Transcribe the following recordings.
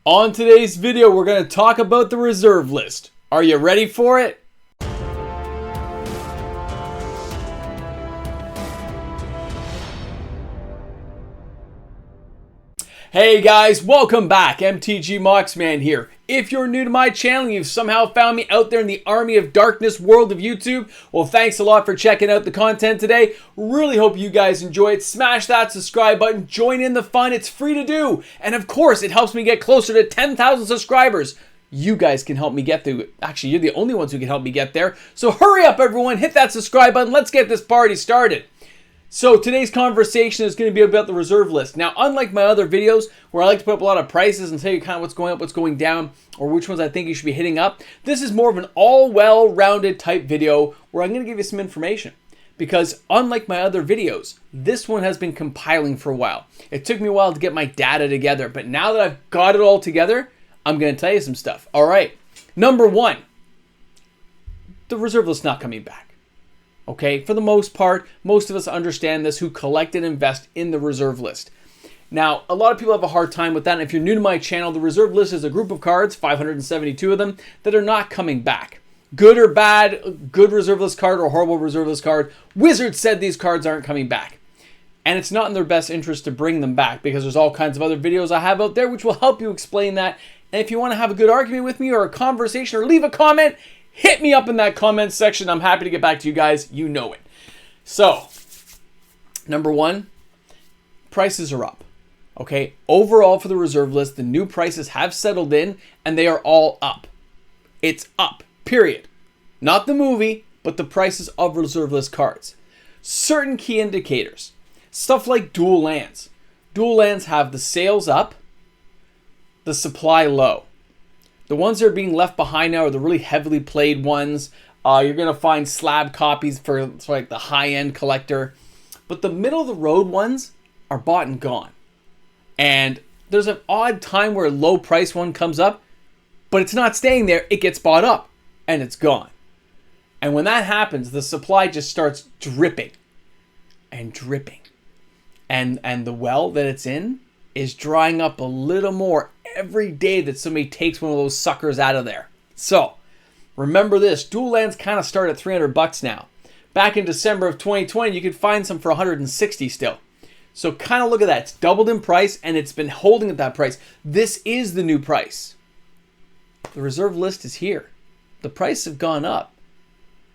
On today's video, we're going to talk about the reserve list. Are you ready for it? Hey guys, welcome back. MTG Moxman here. If you're new to my channel and you've somehow found me out there in the army of darkness world of YouTube, well, thanks a lot for checking out the content today. Really hope you guys enjoy it. Smash that subscribe button. Join in the fun. It's free to do. And of course, it helps me get closer to 10,000 subscribers. You guys can help me get there. Actually, you're the only ones who can help me get there. So hurry up, everyone. Hit that subscribe button. Let's get this party started. So today's conversation is going to be about the reserve list. Now, unlike my other videos where I like to put up a lot of prices and tell you kind of what's going up, what's going down, or which ones I think you should be hitting up, this is more of an all well-rounded type video where I'm going to give you some information. Because unlike my other videos, this one has been compiling for a while. It took me a while to get my data together, but now that I've got it all together, I'm going to tell you some stuff. All right, number one, the reserve list not coming back. Okay, for the most part, most of us understand this who collect and invest in the reserve list. Now, a lot of people have a hard time with that. And if you're new to my channel, the reserve list is a group of cards, 572 of them, that are not coming back. Good or bad, good reserve list card or horrible reserve list card, Wizards said these cards aren't coming back. And it's not in their best interest to bring them back because there's all kinds of other videos I have out there which will help you explain that. And if you want to have a good argument with me or a conversation or leave a comment, hit me up in that comment section. I'm happy to get back to you guys. You know it. So, number one, prices are up. Okay, overall for the reserve list, the new prices have settled in and they are all up. It's up, period. Not the movie, but the prices of reserve list cards. Certain key indicators, stuff like dual lands. Dual lands have the sales up, the supply low. The ones that are being left behind now are the really heavily played ones. You're going to find slab copies for like the high-end collector. But the middle-of-the-road ones are bought and gone. And there's an odd time where a low-price one comes up, but it's not staying there. It gets bought up, and it's gone. And when that happens, the supply just starts dripping and dripping. And the well that it's in is drying up a little more every day that somebody takes one of those suckers out of there. So, remember this, dual lands kind of start at $300 now. Back in December of 2020, you could find some for $160 still. So kind of look at that. It's doubled in price and it's been holding at that price. This is the new price. The reserve list is here. The prices have gone up.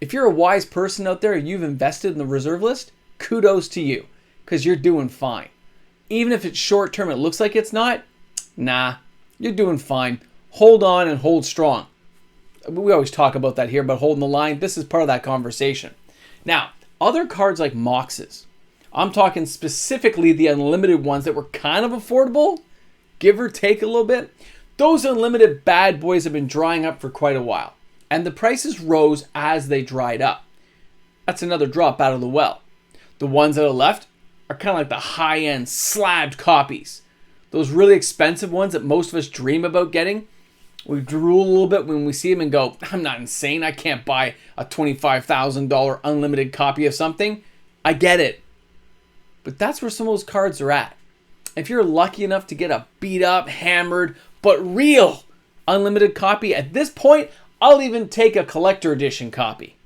If you're a wise person out there and you've invested in the reserve list, kudos to you because you're doing fine. Even if it's short term, it looks like it's not, nah, you're doing fine. Hold on and hold strong. We always talk about that here, but holding the line, this is part of that conversation. Now, other cards like Moxes, I'm talking specifically the unlimited ones that were kind of affordable, give or take a little bit. Those unlimited bad boys have been drying up for quite a while, and the prices rose as they dried up. That's another drop out of the well. The ones that are left are kind of like the high-end slabbed copies. Those really expensive ones that most of us dream about getting. We drool a little bit when we see them and go, I'm not insane. I can't buy a $25,000 unlimited copy of something. I get it. But that's where some of those cards are at. If you're lucky enough to get a beat up, hammered, but real unlimited copy, at this point, I'll even take a collector edition copy.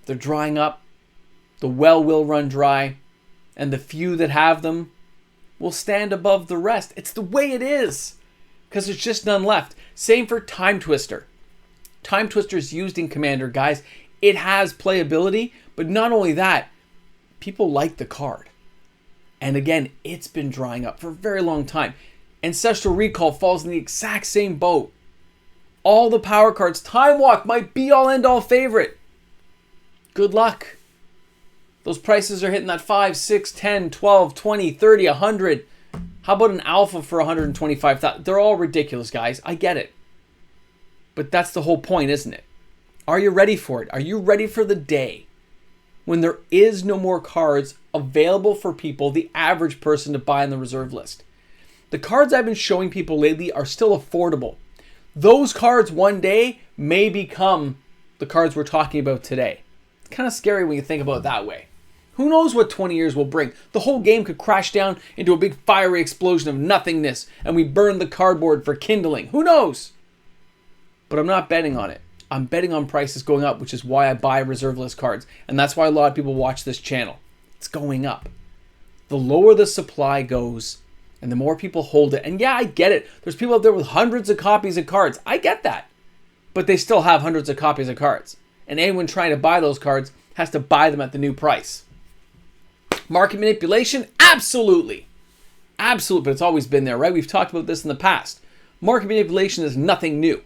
They're drying up. The well will run dry. And the few that have them will stand above the rest. It's the way it is. Because there's just none left. Same for Time Twister. Time Twister is used in Commander, guys. It has playability. But not only that, people like the card. And again, it's been drying up for a very long time. Ancestral Recall falls in the exact same boat. All the power cards. Time Walk, my be-all, end-all favorite. Good luck. Those prices are hitting that 5, 6, 10, 12, 20, 30, 100. How about an alpha for 125,000? They're all ridiculous, guys. I get it. But that's the whole point, isn't it? Are you ready for it? Are you ready for the day when there is no more cards available for people, the average person, to buy on the reserve list? The cards I've been showing people lately are still affordable. Those cards one day may become the cards we're talking about today. It's kind of scary when you think about it that way. Who knows what 20 years will bring? The whole game could crash down into a big fiery explosion of nothingness and we burn the cardboard for kindling. Who knows? But I'm not betting on it. I'm betting on prices going up, which is why I buy reserve list cards. And that's why a lot of people watch this channel. It's going up. The lower the supply goes and the more people hold it. And yeah, I get it. There's people out there with hundreds of copies of cards. I get that. But they still have hundreds of copies of cards. And anyone trying to buy those cards has to buy them at the new price. Market manipulation? Absolutely. Absolutely, but it's always been there, right? We've talked about this in the past. Market manipulation is nothing new.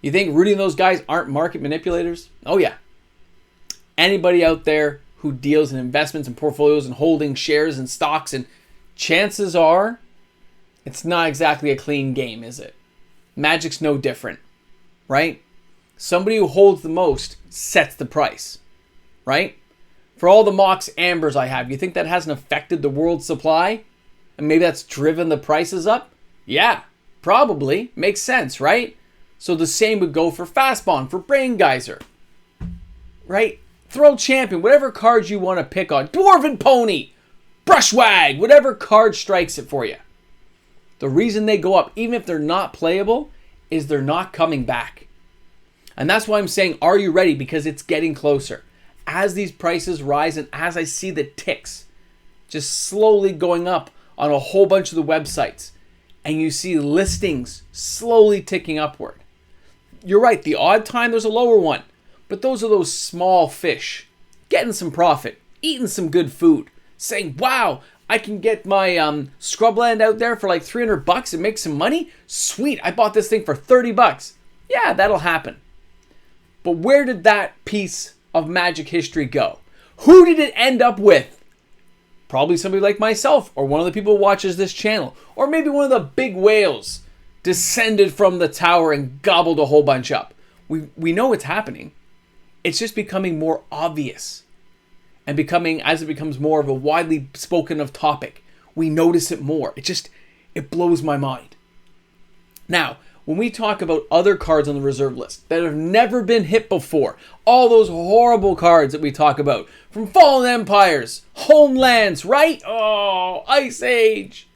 You think Rudy and those guys aren't market manipulators? Oh yeah. Anybody out there who deals in investments and portfolios and holding shares and stocks, and chances are it's not exactly a clean game, is it? Magic's no different, right? Somebody who holds the most sets the price, right? For all the Mox Ambers I have, you think that hasn't affected the world supply? And maybe that's driven the prices up? Yeah, probably. Makes sense, right? So the same would go for Fastbond, for Brain Geyser, right? Throw Champion, whatever cards you want to pick on. Dwarven Pony, Brushwag, whatever card strikes it for you. The reason they go up, even if they're not playable, is they're not coming back. And that's why I'm saying, are you ready? Because it's getting closer. As these prices rise and as I see the ticks just slowly going up on a whole bunch of the websites and you see listings slowly ticking upward. You're right, the odd time there's a lower one, but those are those small fish getting some profit, eating some good food, saying, wow, I can get my scrubland out there for like $300 and make some money. Sweet, I bought this thing for $30. Yeah, that'll happen. But where did that piece of Magic history go? Who did it end up with? Probably somebody like myself, or one of the people who watches this channel, or maybe one of the big whales descended from the tower and gobbled a whole bunch up. We know it's happening. It's just becoming more obvious and becoming, as it becomes more of a widely spoken of topic, we notice it more. It blows my mind. Now, when we talk about other cards on the reserve list that have never been hit before, all those horrible cards that we talk about, from Fallen Empires, Homelands, right? Oh, Ice Age.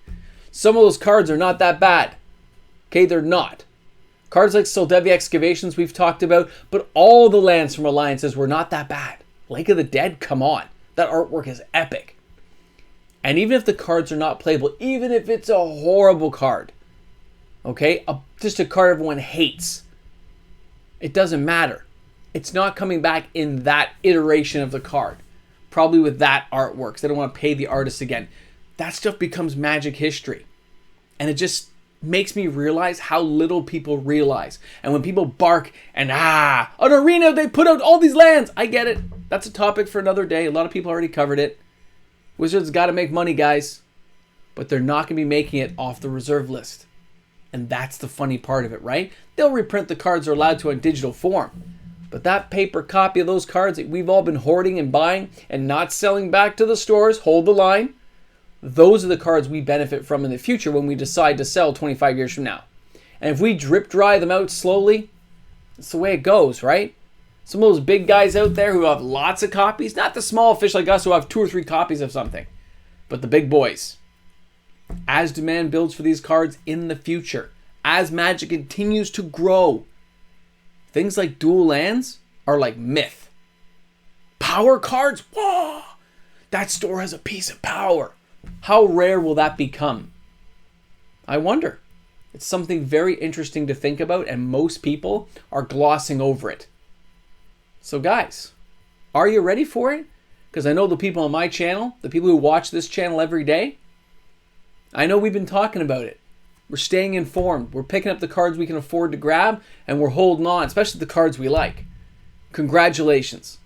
Some of those cards are not that bad. Okay, they're not. Cards like Soldevi Excavations we've talked about, but all the lands from Alliances were not that bad. Lake of the Dead, come on. That artwork is epic. And even if the cards are not playable, even if it's a horrible card, okay, just a card everyone hates, it doesn't matter. It's not coming back in that iteration of the card. Probably with that artwork, because they don't want to pay the artist again. That stuff becomes Magic history. And it just makes me realize how little people realize. And when people bark and an arena, they put out all these lands. I get it. That's a topic for another day. A lot of people already covered it. Wizards got to make money, guys. But they're not going to be making it off the reserve list. And that's the funny part of it, right? They'll reprint the cards they're allowed to in digital form. But that paper copy of those cards that we've all been hoarding and buying and not selling back to the stores, hold the line, those are the cards we benefit from in the future when we decide to sell 25 years from now. And if we drip dry them out slowly, that's the way it goes, right? Some of those big guys out there who have lots of copies, not the small fish like us who have 2 or 3 copies of something, but the big boys. As demand builds for these cards in the future, as Magic continues to grow, things like dual lands are like myth. Power cards, whoa! That store has a piece of power. How rare will that become? I wonder. It's something very interesting to think about, and most people are glossing over it. So guys, are you ready for it? Because I know the people on my channel, the people who watch this channel every day, I know we've been talking about it. We're staying informed. We're picking up the cards we can afford to grab, and we're holding on, especially the cards we like. Congratulations.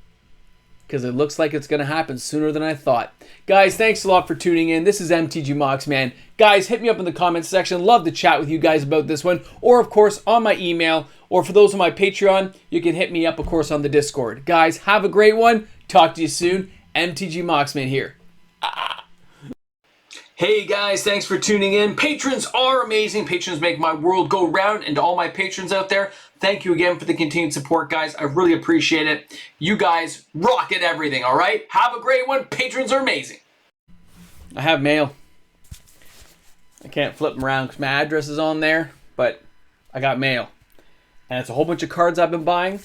Because it looks like it's going to happen sooner than I thought. Guys, thanks a lot for tuning in. This is MTG Mox, man. Guys, hit me up in the comments section. Love to chat with you guys about this one. Or, of course, on my email. Or for those on my Patreon, you can hit me up, of course, on the Discord. Guys, have a great one. Talk to you soon. MTG Moxman here. Hey guys, thanks for tuning in. Patrons are amazing. Patrons make my world go round. And to all my patrons out there, thank you again for the continued support, guys. I really appreciate it. You guys rock at everything, all right? Have a great one. Patrons are amazing. I have mail. I can't flip them around because my address is on there, but I got mail. And it's a whole bunch of cards I've been buying.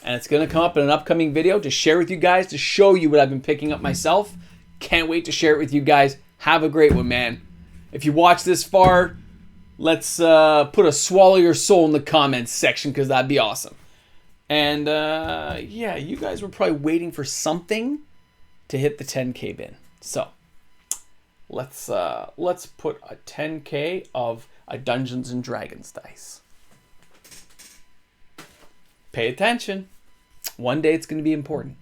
And it's going to come up in an upcoming video to share with you guys, to show you what I've been picking up myself. Can't wait to share it with you guys. Have a great one, man. If you watch this far, let's put a swallow your soul in the comments section, because that'd be awesome. And yeah, you guys were probably waiting for something to hit the 10K bin. So let's put a 10K of a Dungeons and Dragons dice. Pay attention. One day it's going to be important.